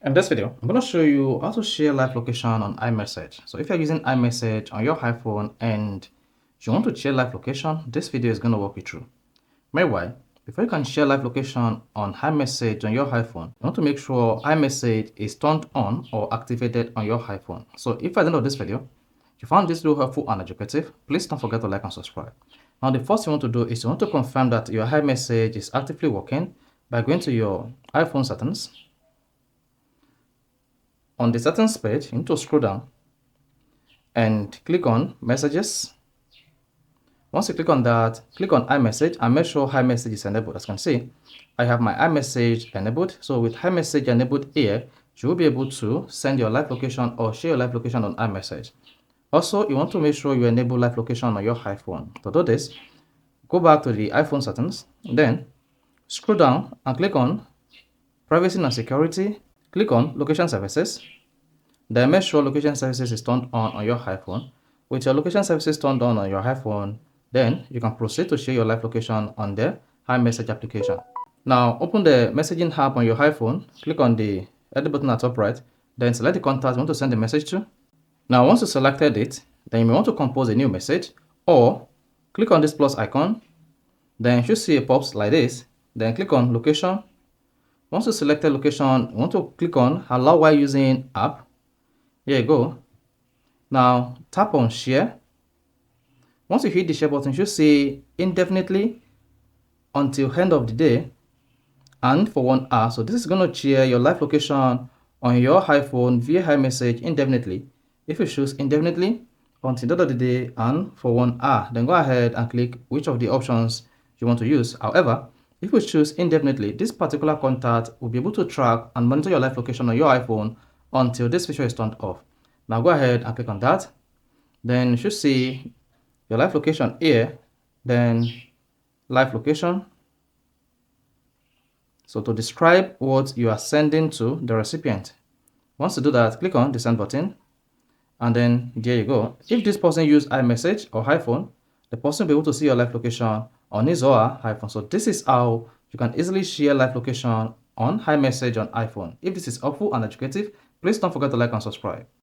In this video, I'm going to show you how to share live location on iMessage. So if you're using iMessage on your iPhone and you want to share live location, this video is going to walk you through. Meanwhile, before you can share live location on iMessage on your iPhone, you want to make sure iMessage is turned on or activated on your iPhone. So if at the end of this video, you found this video helpful and educative, please don't forget to like and subscribe. Now, the first thing you want to do is you want to confirm that your iMessage is actively working by going to your iPhone settings. On the settings page, you need to scroll down and click on messages. Once you click on that, click on iMessage and make sure iMessage is enabled. As you can see, I have my iMessage enabled. So with iMessage enabled here, you will be able to send your live location or share your live location on iMessage. Also, you want to make sure you enable live location on your iPhone. To do this, go back to the iPhone settings, then scroll down and click on privacy and security. Click on location services. Then make sure location services is turned on your iPhone. With your location services turned on your iPhone, then you can proceed to share your live location on the iMessage application. Now open the messaging app on your iPhone, click on the edit button at top right, then select the contact you want to send the message to. Now once you selected it, then you may want to compose a new message, or click on this plus icon, then you should see a pop like this, then click on location. Once you selected location, you want to click on allow while using app. Here you go. Now tap on share. Once you hit the share button, you should see indefinitely until end of the day and for 1 hour. So this is going to share your live location on your iPhone via iMessage indefinitely. If you choose indefinitely until the end of the day and for 1 hour, then go ahead and click which of the options you want to use. However, if you choose indefinitely, this particular contact will be able to track and monitor your live location on your iPhone until this feature is turned off. Now go ahead and click on that. Then you should see your live location here, then live location. So to describe what you are sending to the recipient. Once you do that, click on the send button. And then there you go. If this person used iMessage or iPhone, the person will be able to see your live location on his or her iPhone. So this is how you can easily share live location on iMessage on iPhone. If this is helpful and educative, please don't forget to like and subscribe.